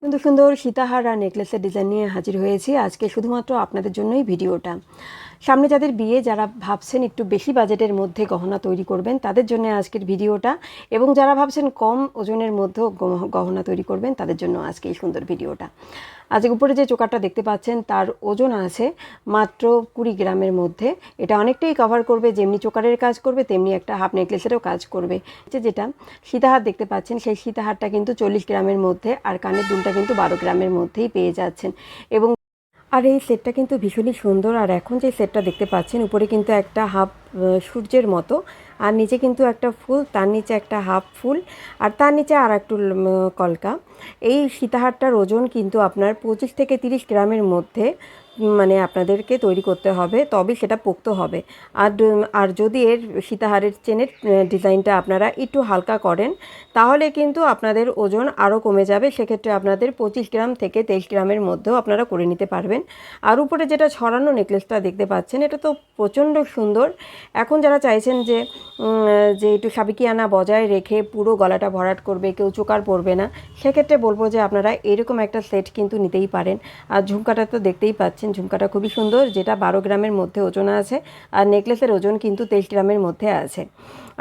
সুন্দর সুন্দর সীতাহার আর নেকলেসের ডিজাইন নিয়ে হাজির হয়েছি আজকে শুধুমাত্র আপনাদের জন্যই ভিডিওটা। সামনে যাদের বিয়ে, যারা ভাবছেন একটু বেশি বাজেটের মধ্যে গহনা তৈরি করবেন তাদের জন্য আজকের ভিডিওটা, এবং যারা ভাবছেন কম ওজনের মধ্যেও গহনা তৈরি করবেন তাদের জন্য আজকে এই সুন্দর ভিডিওটা। আজকে উপরে যে চোকারটা দেখতে পাচ্ছেন তার ওজন আছে মাত্র 20 গ্রামের মধ্যে। এটা অনেকটাই কভার করবে, যেমনি চোকারের কাজ করবে তেমনি একটা হাফ নেকলেসেরও কাজ করবে। যেটা সীতাহার দেখতে পাচ্ছেন সেই সীতাহারটা কিন্তু 40 গ্রামের মধ্যে, আর কানের দুলটা কিন্তু 12 গ্রামের মধ্যেই পেয়ে যাচ্ছেন। এবং আর এই সেটটা কিন্তু ভীষণই সুন্দর। আর এখন যে সেটটা দেখতে পাচ্ছেন উপরে কিন্তু একটা হাফ সূর্যের মতো, আর নিচে কিন্তু একটা ফুল, তার নিচে একটা হাফ ফুল, আর তার নিচে আর একটু কলকা। এই সীতাহারটার ওজন কিন্তু আপনার 25 থেকে 30 গ্রামের মধ্যে মানে আপনাদেরকে তৈরি করতে হবে, তবে সেটা পোক্ত হবে। আর যদি এর সীতাহারের চেনের ডিজাইনটা আপনারা একটু হালকা করেন তাহলে কিন্তু আপনাদের ওজন আরও কমে যাবে। সেক্ষেত্রে আপনাদের 25 গ্রাম থেকে 23 গ্রামের মধ্যেও আপনারা করে নিতে পারবেন। আর উপরে যেটা ছড়ানো নেকলেসটা দেখতে পাচ্ছেন এটা তো প্রচণ্ড সুন্দর। এখন যারা চাইছেন যে একটু সাবিকিয়ানা বজায় রেখে পুরো গলাটা ভরাট করবে, কেউ চোকার পরবে না, সেক্ষেত্রে বলবো যে আপনারা এরকম একটা সেট কিন্তু নিতেই পারেন। আর ঝুমকাটা তো দেখতেই পাচ্ছেন, ঝুমকাটা খুবই সুন্দর, যেটা 12 গ্রামের মধ্যে ওজন আছে, আর নেকলেসের ওজন কিন্তু 23 গ্রামের মধ্যে আছে।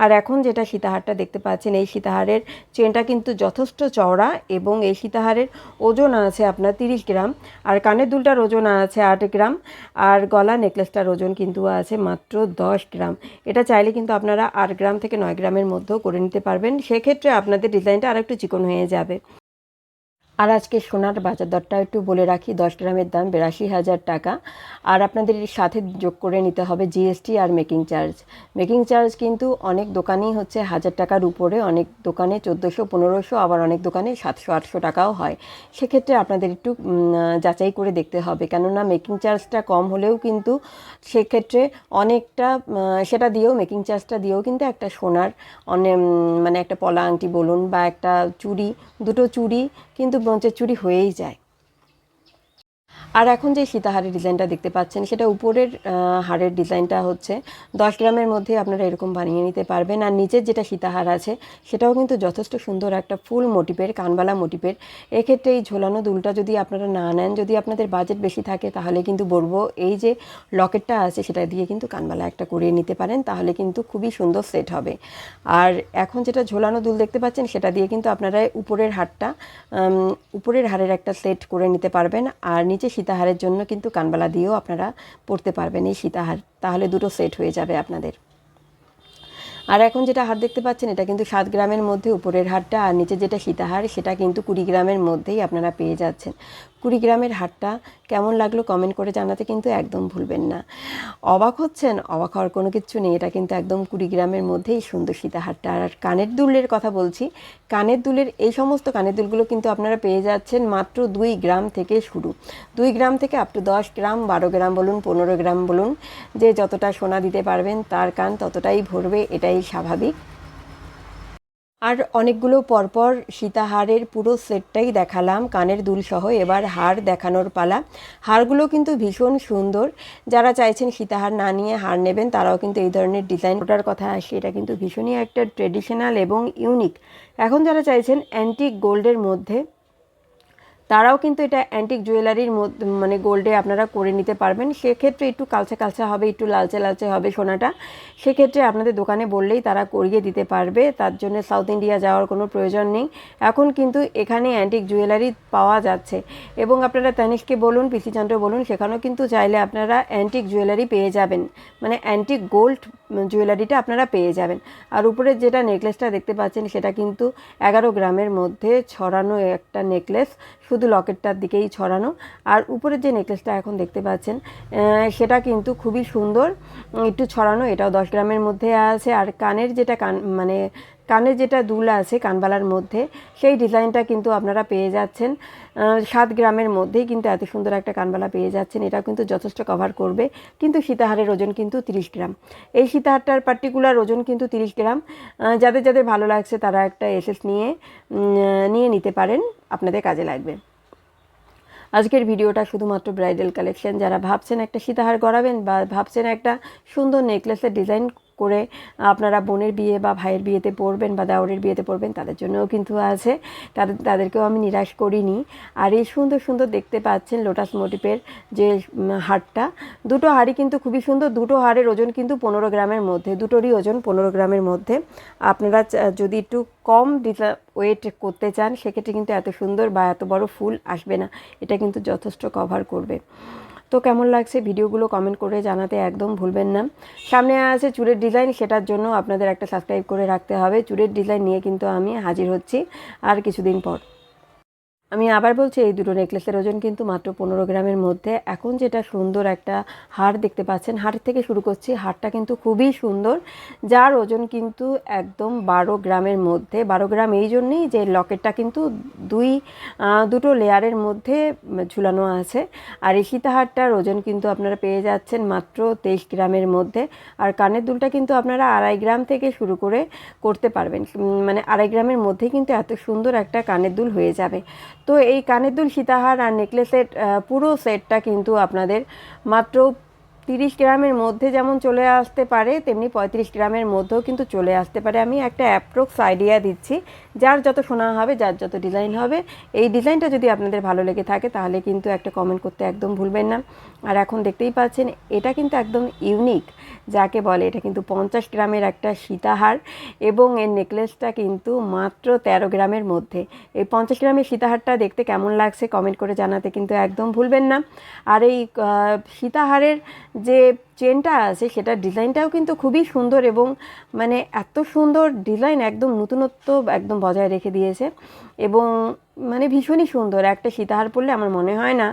আর এখন যেটা সীতাহারটা দেখতে পাচ্ছেন এই সীতাহারের চেনটা কিন্তু যথেষ্ট চওড়া, এবং এই সীতাহারের ওজন আছে আপনার 30 গ্রাম, আর কানের দুলটার ওজন আছে 8 গ্রাম, আর গলা নেকলেসটার ওজন কিন্তু আছে মাত্র 10 গ্রাম। এটা চাইলে কিন্তু আপনারা 8 গ্রাম থেকে 9 গ্রামের মধ্যেও করে নিতে পারবেন, সেক্ষেত্রে আপনাদের ডিজাইনটা আর একটু চিকন হয়ে যাবে। আর আজকে সোনার বাজার দরটা একটু বলে রাখি, 10 গ্রামের দাম 82,000 টাকা। আর আপনাদের সাথে যোগ করে নিতে হবে GST are making charge. Making charge কিন্তু অনেক দোকানেই হচ্ছে 1000 টাকার উপরে, অনেক দোকানে 1400-1500, আবার অনেক দোকানে 700-800 টাকাও হয়। সেক্ষেত্রে আপনাদের একটু যাচাই করে দেখতে হবে, কেননা মেকিং চার্জটা কম হলেও কিন্তু সেক্ষেত্রে অনেকটা সেটা দিয়েও, মেকিং চার্জটা দিয়েও কিন্তু একটা সোনার মানে একটা পলা আংটি বলুন বা একটা চুড়ি, দুটো চুড়ি কিন্তু ব্রোঞ্চের চুড়ি হয়েই যায়। আর এখন যে সীতাহারের ডিজাইনটা দেখতে পাচ্ছেন সেটা উপরের হারের ডিজাইনটা হচ্ছে 10 গ্রামের মধ্যে আপনারা এরকম বানিয়ে নিতে পারবেন। আর নিচের যেটা সীতাহার আছে সেটাও কিন্তু যথেষ্ট সুন্দর একটা ফুল মোটিভের, কানবালা মোটিভের। এক্ষেত্রে এই ঝোলানো দুলটা যদি আপনারা না নেন, যদি আপনাদের বাজেট বেশি থাকে, তাহলে কিন্তু বলবো এই যে লকেটটা আছে সেটা দিয়ে কিন্তু কানবালা একটা করিয়ে নিতে পারেন, তাহলে কিন্তু খুবই সুন্দর সেট হবে। আর এখন যেটা ঝোলানো দুল দেখতে পাচ্ছেন সেটা দিয়ে কিন্তু আপনারা উপরের হারের একটা সেট করে নিতে পারবেন, আর নিচে সীতাহারের জন্য কিন্তু কানবালা দিয়েও আপনারা পরতে পারবেন এই সীতাহার, তাহলে দুটো সেট হয়ে যাবে আপনাদের। আর এখন যেটা হার দেখতে পাচ্ছেন এটা কিন্তু 7 গ্রামের মধ্যে উপরের হারটা, আর নিচে যেটা সীতাহার সেটা কিন্তু 20 গ্রামের মধ্যেই আপনারা পেয়ে যাচ্ছেন। 20 গ্রামের হারটা কেমন লাগলো কমেন্ট করে জানাতে কিন্তু একদম ভুলবেন না। অবাক হচ্ছেন? অবাক হওয়ার কোনো কিছু নেই, এটা কিন্তু একদম 20 গ্রামের মধ্যেই সুন্দর সীতাহারটা। আর কানের দুলের কথা বলছি, কানের দুলের এই সমস্ত কানের দুলগুলো কিন্তু আপনারা পেয়ে যাচ্ছেন মাত্র 2 গ্রাম থেকে শুরু, 2 গ্রাম থেকে আপ টু 10 গ্রাম, 12 গ্রাম বলুন, 15 গ্রাম বলুন, যে যতটা সোনা দিতে পারবেন তার কান ততটাই ভরবে, এটাই স্বাভাবিক। আর অনেকগুলো পরপর সীতাহারের পুরো সেটটাই দেখালাম কানের দুল সহ, এবার হার দেখানোর পালা। হারগুলো কিন্তু ভীষণ সুন্দর, যারা চাইছেন সীতাহার না নিয়ে হার নেবেন তারাও কিন্তু এই ধরনের ডিজাইন। ওটার কথা আসে, এটা কিন্তু ভীষণই একটা ট্রেডিশনাল এবং ইউনিক। এখন যারা চাইছেন অ্যান্টিক গোল্ডের মধ্যে, তারাও কিন্তু এটা অ্যান্টিক জুয়েলারির মধ্যে মানে গোল্ডে আপনারা করে নিতে পারবেন। সেক্ষেত্রে একটু কালচে কালচে হবে, একটু লালচে লালচে হবে সোনাটা, সেক্ষেত্রে আপনাদের দোকানে বললেই তারা করিয়ে দিতে পারবে, তার জন্য সাউথ ইন্ডিয়া যাওয়ার কোনো প্রয়োজন নেই। এখন কিন্তু এখানে অ্যান্টিক জুয়েলারি পাওয়া যাচ্ছে, এবং আপনারা তানিশকে বলুন, পিসিচন্দ্র বলুন, সেখানেও কিন্তু চাইলে আপনারা অ্যান্টিক জুয়েলারি পেয়ে যাবেন, মানে অ্যান্টিক গোল্ড জুয়েলারিটা আপনারা পেয়ে যাবেন। আর উপরে যেটা নেকলেসটা দেখতে পাচ্ছেন সেটা কিন্তু 11 গ্রামের মধ্যে ছড়ানো একটা নেকলেস, শুধু লকেটটার দিকেই ছড়ানো। আর উপরের যে নেকলেসটা এখন দেখতে পাচ্ছেন সেটা কিন্তু খুবই সুন্দর, একটু ছড়ানো, এটাও 10 গ্রামের মধ্যে আছে। আর কানের যেটা কানের যেটা দুল আছে কানবালার মধ্যে, সেই ডিজাইনটা কিন্তু আপনারা পেয়ে যাচ্ছেন 7 গ্রামের মধ্যেই কিন্তু এত সুন্দর একটা কানবালা পেয়ে যাচ্ছেন। এটাও কিন্তু যথেষ্ট কভার করবে, কিন্তু সীতাহারের ওজন কিন্তু 30 গ্রাম। এই সীতাহারটার পার্টিকুলার ওজন কিন্তু 30 গ্রাম। যাদের যাদের ভালো লাগছে তারা একটা এসএস নিয়ে নিতে পারেন, আপনাদের কাজে লাগবে। আজকের ভিডিওটা শুধুমাত্র ব্রাইডাল কালেকশন, যারা ভাবছেন একটা সীতাহার গড়াবেন বা ভাবছেন একটা সুন্দর নেকলেসের ডিজাইন করে আপনারা বোনের বিয়ে বা ভাইয়ের বিয়েতে পরবেন বা দেওরের বিয়েতে পরবেন, তাদের জন্যও কিন্তু আছে, তাদেরকেও আমি নিরাশ করিনি। আর এই সুন্দর সুন্দর দেখতে পাচ্ছেন লোটাস মোটিভের যে হারটা, দুটো হারই কিন্তু খুবই সুন্দর। দুটো হারের ওজন কিন্তু 15 গ্রামের মধ্যে, দুটোরই ওজন 15 গ্রামের মধ্যে। আপনারা যদি একটু কম ওয়েট করতে চান সেক্ষেত্রে কিন্তু এত সুন্দর বা এত বড় ফুল আসবে না, এটা কিন্তু যথেষ্ট কভার করবে। তো কেমন লাগছে ভিডিওগুলো কমেন্ট করে জানাতে একদম ভুলবেন না। সামনে আছে চুলের ডিজাইন, সেটার জন্য আপনাদের একটা সাবস্ক্রাইব করে রাখতে হবে। চুলের ডিজাইন নিয়ে কিন্তু আমি হাজির হচ্ছি আর কিছুদিন পর। আমি আবার বলছি, এই দুটো নেকলেসের ওজন কিন্তু মাত্র 15 গ্রামের মধ্যে। এখন যেটা সুন্দর একটা হার দেখতে পাচ্ছেন, হার থেকে শুরু করছি। হারটা কিন্তু খুবই সুন্দর, যার ওজন কিন্তু একদম 12 গ্রামের মধ্যে। 12 গ্রাম এই জন্যেই যে লকেটটা কিন্তু দুটো লেয়ারের মধ্যে ঝুলানো আছে। আর এই সীতাহারটার ওজন কিন্তু আপনারা পেয়ে যাচ্ছেন মাত্র 23 গ্রামের মধ্যে। আর কানের দুলটা কিন্তু আপনারা 2.5 গ্রাম থেকে শুরু করে করতে পারবেন, মানে 2.5 গ্রামের মধ্যেই কিন্তু এত সুন্দর একটা কানের দুল হয়ে যাবে। তো এই কানের দুল, সীতাহার আর নেকলেসের পুরো সেটটা কিন্তু আপনাদের মাত্র 30 গ্রামের মধ্যে যেমন চলে আসতে পারে, তেমনি 35 গ্রামের মধ্যেও কিন্তু চলে আসতে পারে। আমি একটা অ্যাপ্রক্স আইডিয়া দিচ্ছি, যার যত শোনা হবে, যার যত ডিজাইন হবে। এই ডিজাইনটা যদি আপনাদের ভালো লেগে থাকে তাহলে কিন্তু একটা কমেন্ট করতে একদম ভুলবেন না। আর এখন দেখতেই পাচ্ছেন এটা কিন্তু একদম ইউনিক যাকে বলে, এটা কিন্তু 50 গ্রামের একটা সীতাহার এবং এর নেকলেসটা কিন্তু মাত্র 13 গ্রামের মধ্যে। এই 50 গ্রামের সীতাহারটা দেখতে কেমন লাগছে কমেন্ট করে জানাতে কিন্তু একদম ভুলবেন না। আর এই সীতাহারের যে চেনটা আছে সেটার ডিজাইনটাও কিন্তু খুবই সুন্দর এবং মানে এত সুন্দর ডিজাইন, একদম নতুনত্ব একদম বজায় রেখে দিয়েছে এবং মানে ভীষণই সুন্দর। একটা সীতাহার পরলে আমার মনে হয় না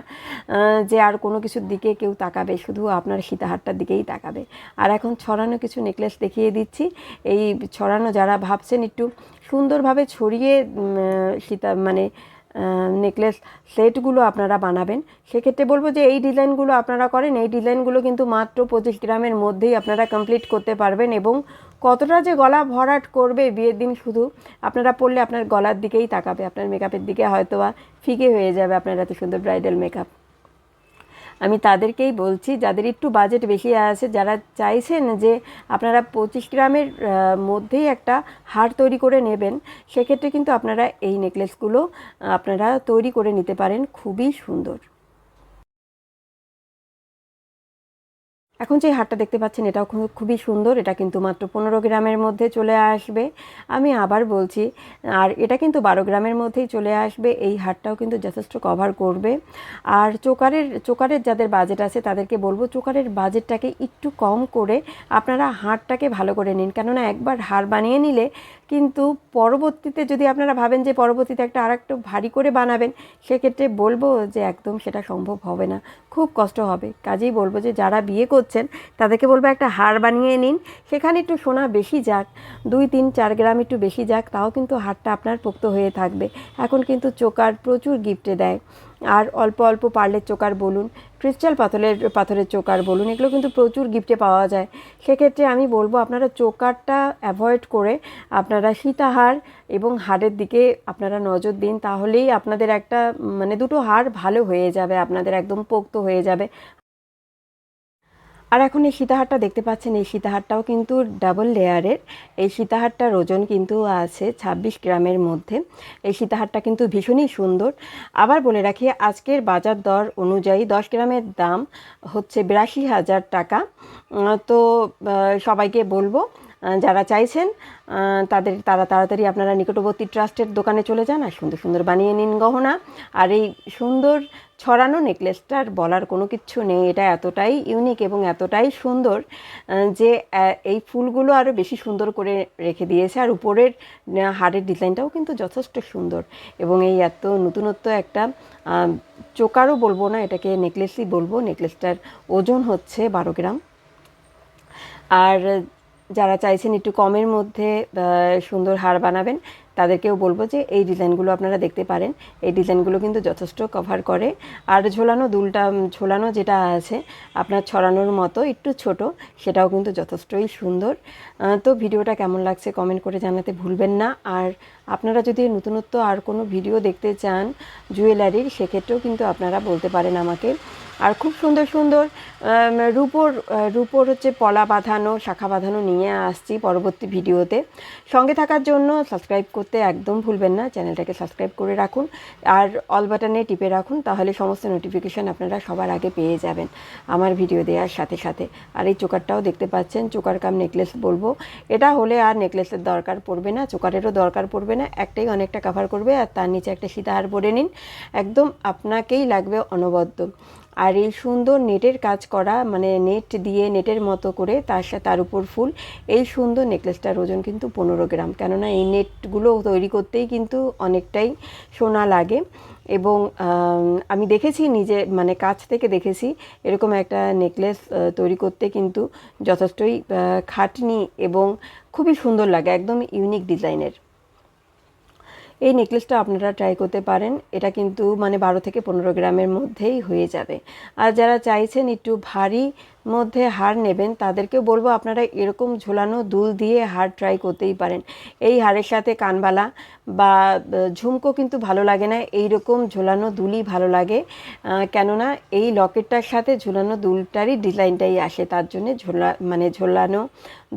যে আর কোনো কিছুর দিকে কেউ তাকাবে, শুধু আপনার সীতাহারটার দিকেই তাকাবে। আর এখন ছড়ানো কিছু নেকলেস দেখিয়ে দিচ্ছি। এই ছড়ানো যারা ভাবছেন একটু সুন্দরভাবে ছড়িয়ে মানে নেকলেস সেটগুলো আপনারা বানাবেন, সেক্ষেত্রে বলবো যে এই ডিজাইনগুলো আপনারা করেন। এই ডিজাইনগুলো কিন্তু মাত্র 25 গ্রামের মধ্যেই আপনারা কমপ্লিট করতে পারবেন এবং কতটা যে গলা ভরাট করবে বিয়ের দিন, শুধু আপনারা পরলে আপনার গলার দিকেই তাকাবে, আপনার মেকআপের দিকে হয়তো বা ফিকে হয়ে যাবে আপনার এত সুন্দর ব্রাইডাল মেকআপ। আমি তাদেরকেই বলছি যাদের একটু বাজেট বেশি আছে, যারা চাইছেন যে আপনারা 25 গ্রামের মধ্যেই একটা হার তৈরি করে নেবেন, সেক্ষেত্রে কিন্তু আপনারা এই নেকলেসগুলো আপনারা তৈরি করে নিতে পারেন, খুবই সুন্দর। এখন যে হারটা দেখতে পাচ্ছেন এটাও খুবই সুন্দর, এটা কিন্তু মাত্র 15 গ্রামের মধ্যে চলে আসবে। আমি আবার বলছি, আর এটা কিন্তু 12 গ্রামের মধ্যেই চলে আসবে। এই হারটাও কিন্তু যথেষ্ট কভার করবে। আর চোকারের যাদের বাজেট আছে তাদেরকে বলবো চোকারের বাজেটটাকে একটু কম করে আপনারা হারটাকে ভালো করে নিন, কেননা একবার হার বানিয়ে নিলে কিন্তু পরবর্তীতে যদি আপনারা ভাবেন যে পরবর্তীতে একটা আর একটু ভারী করে বানাবেন, সেক্ষেত্রে বলবো যে একদম সেটা সম্ভব হবে না, খুব কষ্ট হবে। কাজেই বলবো যে যারা বিয়ে করছেন তাদেরকে বলবো একটা হার বানিয়ে নিন, সেখানে একটু সোনা বেশি যাক, 2, 3, 4 গ্রাম একটু বেশি যাক, তাও কিন্তু হারটা আপনার পোক্ত হয়ে থাকবে। এখন কিন্তু চোকার প্রচুর গিফটে দেয়, আর অল্প অল্প পার্লের চোকার বলুন, ক্রিস্টাল পাথরের চোকার বলুন, এগুলো কিন্তু প্রচুর গিফটে পাওয়া যায়। সেক্ষেত্রে আমি বলবো আপনারা চোকারটা অ্যাভয়েড করে আপনারা সীতাহার এবং হারের দিকে আপনারা নজর দিন, তাহলেই আপনাদের একটা মানে দুটো হার ভালো হয়ে যাবে, আপনাদের একদম পোক্ত হয়ে যাবে। আর এখন এই সীতাহারটা দেখতে পাচ্ছেন, এই সীতাহারটাও কিন্তু ডাবল লেয়ারের। এই সীতাহারটার ওজন কিন্তু আছে 26 গ্রামের মধ্যে। এই সীতাহারটা কিন্তু ভীষণই সুন্দর। আবার বলে রাখি, আজকের বাজার দর অনুযায়ী 10 গ্রামের দাম হচ্ছে 82,000 টাকা। তো সবাইকে বলবো যারা চাইছেন তারা তাড়াতাড়ি আপনারা নিকটবর্তী ট্রাস্টের দোকানে চলে যান আর সুন্দর সুন্দর বানিয়ে নিন গহনা। আর এই সুন্দর ছড়ানো নেকলেসটার বলার কোনো কিচ্ছু নেই, এটা এতটাই ইউনিক এবং এতটাই সুন্দর যে এই ফুলগুলো আরও বেশি সুন্দর করে রেখে দিয়েছে। আর উপরের হারের ডিজাইনটাও কিন্তু যথেষ্ট সুন্দর এবং এই এত নতুনত্ব একটা চোকারও বলবো না, এটাকে নেকলেসই বলবো। নেকলেসটার ওজন হচ্ছে 12 গ্রাম। আর যারা চাইছেন একটু কমের মধ্যে সুন্দর হার বানাবেন, তাদেরকেও বলবো যে এই ডিজাইনগুলো আপনারা দেখতে পারেন। এই ডিজাইনগুলো কিন্তু যথেষ্ট কভার করে। আর ঝোলানো যেটা আছে আপনার ছড়ানোর মতো একটু ছোট, সেটাও কিন্তু যথেষ্টই সুন্দর। তো ভিডিওটা কেমন লাগছে কমেন্ট করে জানাতে ভুলবেন না। আর আপনারা যদি নতুনত্ব আর কোনো ভিডিও দেখতে চান জুয়েলারির, সেক্ষেত্রেও কিন্তু আপনারা বলতে পারেন আমাকে। আর খুব সুন্দর সুন্দর রূপোর হচ্ছে পলা বাঁধানো, শাখা বাঁধানো নিয়ে আসছি পরবর্তী ভিডিওতে। সঙ্গে থাকার জন্য সাবস্ক্রাইব করতে একদম ভুলবেন না, চ্যানেলটাকে সাবস্ক্রাইব করে রাখুন আর অল বাটনে টিপে রাখুন, তাহলে সমস্ত নোটিফিকেশান আপনারা সবার আগে পেয়ে যাবেন আমার ভিডিও দেওয়ার সাথে সাথে। আর এই চোকারটাও দেখতে পাচ্ছেন, চোকার কাম নেকলেস বলবো, এটা হলে আর নেকলেসের দরকার পড়বে না, চোকারেরও দরকার পড়বে না, একটাই অনেকটা কাভার করবে। আর তার নিচে একটা সীতাহার পরে নিন, একদম আপনাকেই লাগবে অনবদ্য। আর এই সুন্দর নেটের কাজ করা, মানে নেট দিয়ে নেটের মতো করে তার উপর ফুল, এই সুন্দর নেকলেসটার ওজন কিন্তু 15 গ্রাম। কেননা এই নেটগুলো তৈরি করতেই কিন্তু অনেকটাই সোনা লাগে। এবং আমি দেখেছি নিজে, মানে কাছ থেকে দেখেছি এরকম একটা নেকলেস তৈরি করতে কিন্তু যথেষ্টই খাটনি এবং খুবই সুন্দর লাগে, একদম ইউনিক ডিজাইনের। এই নেকলেসটা আপনারা ট্রাই করতে পারেন, এটা কিন্তু মানে 12 থেকে 15 গ্রামের মধ্যেই হয়ে যাবে। আর যারা চাইছেন একটু ভারী মধ্যে হার নেবেন, তাদেরকেও বলবো আপনারা এরকম ঝোলানো দুল দিয়ে হার ট্রাই করতেই পারেন। এই হারের সাথে কানবালা বা ঝুমকো কিন্তু ভালো লাগে না, এই রকম ঝোলানো দুলই ভালো লাগে। কেননা এই লকেটটার সাথে ঝোলানো দুলটারই ডিজাইনটাই আসে, তার জন্যে ঝোলানো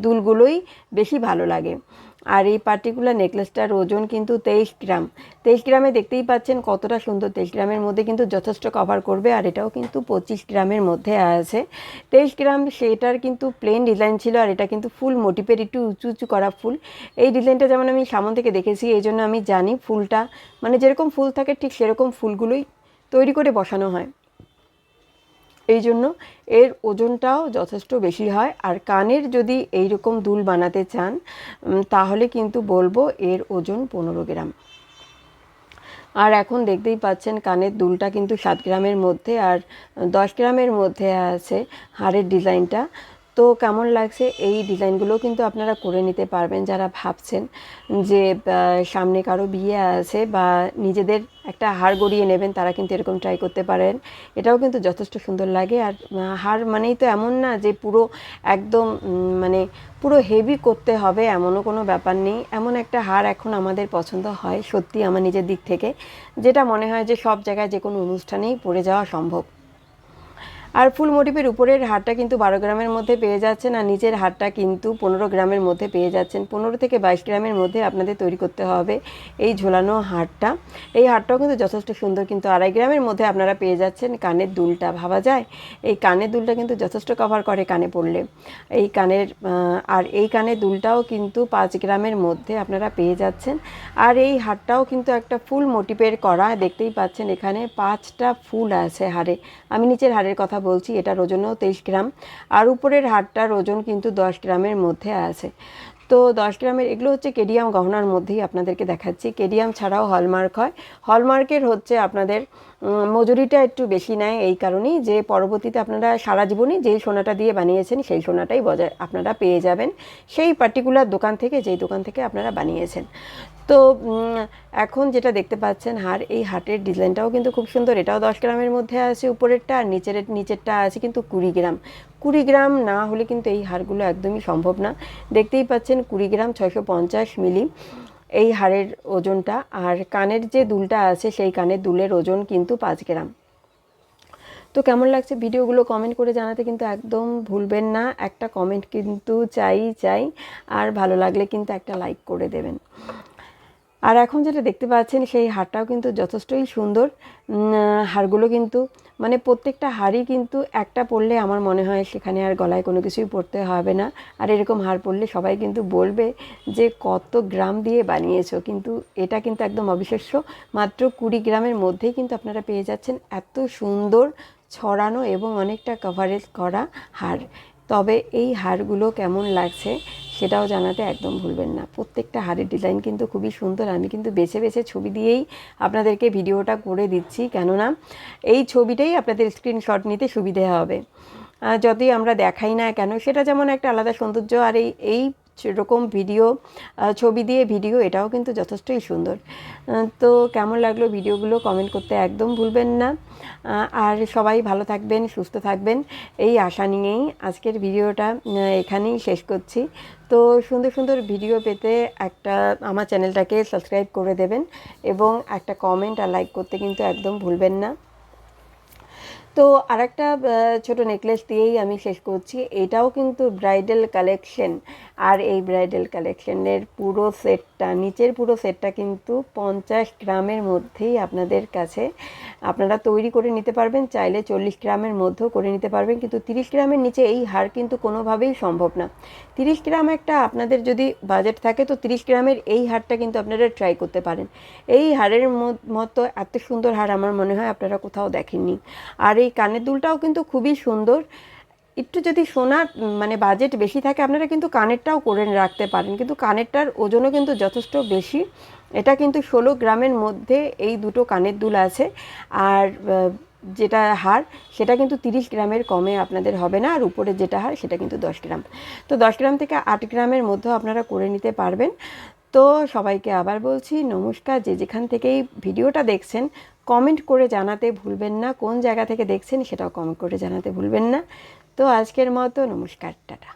দুলগুলোই বেশি ভালো লাগে। আর এই পার্টিকুলার নেকলেসটার ওজন কিন্তু 23 গ্রাম। 23 গ্রামে দেখতেই পাচ্ছেন কতটা সুন্দর, 23 গ্রামের মধ্যে কিন্তু যথেষ্ট কভার করবে। আর এটাও কিন্তু 25 গ্রামের মধ্যে আছে। 23 গ্রাম সেটার কিন্তু প্লেন ডিজাইন ছিল, আর এটা কিন্তু ফুল মোটিভের একটু উঁচু উঁচু করা ফুল। এই ডিজাইনটা যেমন আমি সামনে থেকে দেখেছি, এই জন্য আমি জানি ফুলটা মানে যেরকম ফুল থাকে ঠিক সেরকম ফুলগুলোই তৈরি করে বসানো হয়, এই জন্য এর ওজনটাও যথেষ্ট বেশি হয়। আর কানের যদি এই রকম দুল বানাতে চান তাহলে কিন্তু বলবো এর ওজন 15 গ্রাম। আর এখন দেখতেই পাচ্ছেন কানের দুলটা কিন্তু 7 গ্রামের মধ্যে আর 10 গ্রামের মধ্যে আছে হারের ডিজাইনটা। তো কেমন লাগছে, এই ডিজাইনগুলো কিন্তু আপনারা করে নিতে পারবেন যারা ভাবছেন যে সামনে কারো বিয়ে আছে বা নিজেদের একটা হার গড়িয়ে নেবেন, তারা কিন্তু এরকম ট্রাই করতে পারেন। এটাও কিন্তু যথেষ্ট সুন্দর লাগে। আর হার মানেই তো এমন না যে পুরো একদম মানে পুরো হেভি করতে হবে, এমনও কোনো ব্যাপার নেই। এমন একটা হার এখন আমাদের পছন্দ হয় সত্যি আমার নিজের দিক থেকে, যেটা মনে হয় যে সব জায়গায় যে কোনো অনুষ্ঠানেই পরে যাওয়া সম্ভব। আর ফুল মোটিভের উপরের হারটা কিন্তু 12 গ্রামের মধ্যে পেয়ে যাচ্ছেন, আর নিচের হারটা কিন্তু 15 গ্রামের মধ্যে পেয়ে যাচ্ছেন। 15 থেকে 22 গ্রামের মধ্যে আপনাদের তৈরি করতে হবে এই ঝোলানো হারটা। এই হারটাও কিন্তু যথেষ্ট সুন্দর, কিন্তু 2.5 গ্রামের মধ্যে আপনারা পেয়ে যাচ্ছেন কানের দুলটা। ভাবা যায়, এই কানের দুলটা কিন্তু যথেষ্ট কভার করে কানে পড়লে এই কানের। আর এই কানের দুলটাও কিন্তু 5 গ্রামের মধ্যে আপনারা পেয়ে যাচ্ছেন। আর এই হারটাও কিন্তু একটা ফুল মোটিভের করা, দেখতেই পাচ্ছেন এখানে 5টা ফুল আছে হারে। আমি নিচের হারের কথা বলছি, এটার ওজনও 23 গ্রাম। আর উপরের হারটার ওজন কিন্তু 10 গ্রামের মধ্যে আছে। তো 10 গ্রামের এগুলো হচ্ছে কেডিয়াম গহনার মধ্যেই আপনাদেরকে দেখাচ্ছি। কেডিয়াম ছাড়াও হলমার্ক হয়। হলমার্কের হচ্ছে আপনাদের মজুরিটা একটু বেশি নেয়, এই কারণেই যে পরবর্তীতে আপনারা সারা জীবনই যেই সোনাটা দিয়ে বানিয়েছেন সেই সোনাটাই আপনারা পেয়ে যাবেন সেই পার্টিকুলার দোকান থেকে, যেই দোকান থেকে আপনারা বানিয়েছেন। তো এখন যেটা দেখতে পাচ্ছেন হার, এই হাটের ডিজাইনটাও কিন্তু খুব সুন্দর। এটাও 10 গ্রামের মধ্যে আছে উপরেরটা, আর নিচেরটা আছে কিন্তু 20 গ্রাম। 20 গ্রাম না হলে কিন্তু এই হারগুলো একদমই সম্ভব না। দেখতেই পাচ্ছেন 20 গ্রাম 650 মিলি এই হারের ওজনটা। আর কানের যে দুলটা আছে সেই কানের দুলের ওজন কিন্তু 5 গ্রাম। তো কেমন লাগছে ভিডিওগুলো কমেন্ট করে জানাতে কিন্তু একদম ভুলবেন না। একটা কমেন্ট কিন্তু চাই, আর ভালো লাগলে কিন্তু একটা লাইক করে দেবেন। আর এখন যেটা দেখতে পাচ্ছেন সেই হারটাও কিন্তু যথেষ্টই সুন্দর। হারগুলো কিন্তু মানে প্রত্যেকটা হারই কিন্তু একটা পরলে আমার মনে হয় সেখানে আর গলায় কোনো কিছুই পরতে হবে না। আর এরকম হার পরলে সবাই কিন্তু বলবে যে কত গ্রাম দিয়ে বানিয়েছো, কিন্তু এটা কিন্তু একদম অবিশ্বাস্য। মাত্র 20 গ্রামের মধ্যেই কিন্তু আপনারা পেয়ে যাচ্ছেন এত সুন্দর ছড়ানো এবং অনেকটা কভারেজ করা হার। তবে এই হারগুলো কেমন লাগছে সেটাও জানাতে একদম ভুলবেন না। প্রত্যেকটা হারের ডিজাইন কিন্তু খুবই সুন্দর। আমি কিন্তু বেছে বেছে ছবি দিয়েই আপনাদেরকে ভিডিওটা করে দিচ্ছি, কেননা এই ছবিটাই আপনাদের স্ক্রিনশট নিতে সুবিধে হবে। যতই আমরা দেখাই না কেন সেটা যেমন একটা আলাদা সৌন্দর্য, আর এই সেরকম ছবি দিয়ে ভিডিও এটাও কিন্তু যথেষ্টই সুন্দর। তো কেমন লাগলো ভিডিওগুলো কমেন্ট করতে একদম ভুলবেন না। আর সবাই ভালো থাকবেন, সুস্থ থাকবেন, এই আশা নিয়েই আজকের ভিডিওটা এখানেই শেষ করছি। তো সুন্দর সুন্দর ভিডিও পেতে একটা আমার চ্যানেলটাকে সাবস্ক্রাইব করে দেবেন এবং একটা কমেন্ট আর লাইক করতে কিন্তু একদম ভুলবেন না। তো আরেকটা ছোট নেকলেস দিয়েই আমি শেষ করছি। এটাও কিন্তু ব্রাইডাল কালেকশন, আর এই ব্রাইডাল কালেকশনের পুরো সেটটা, নিচের পুরো সেটটা কিন্তু 50 গ্রামের মধ্যেই আপনাদের কাছে আপনারা তৈরি করে নিতে পারবেন। চাইলে 40 গ্রামের মধ্যেও করে নিতে পারবেন, কিন্তু 30 গ্রামের নিচে এই হার কিন্তু কোনোভাবেই সম্ভব না। 30 গ্রাম একটা আপনাদের যদি বাজেট থাকে তো 30 গ্রামের এই হারটা কিন্তু আপনারা ট্রাই করতে পারেন। এই হারের মতো এত সুন্দর হার আমার মনে হয় আপনারা কোথাও দেখেননি। আর এই কানের দুলটাও কিন্তু খুবই সুন্দর। একটু যদি সোনার মানে বাজেট বেশি থাকে আপনারা কিন্তু কানেরটাও করে রাখতে পারেন, কিন্তু কানেরটার ওজনও কিন্তু যথেষ্ট বেশি। এটা কিন্তু 16 গ্রামের মধ্যে এই দুটো কানের দুল আছে। আর যেটা হার সেটা কিন্তু 30 গ্রামের কমে আপনাদের হবে না। আর উপরে যেটা হার সেটা কিন্তু 10 গ্রাম। তো 10 গ্রাম থেকে 8 গ্রামের মধ্যেও আপনারা করে নিতে পারবেন। তো সবাইকে আবার বলছি নমস্কার। যে যেখান থেকে এই ভিডিওটা দেখছেন কমেন্ট করে জানাতে ভুলবেন না, কোন জায়গা থেকে দেখছেন সেটাও কমেন্ট করে জানাতে ভুলবেন না। তো আজকের মতো নমস্কার, টাটা।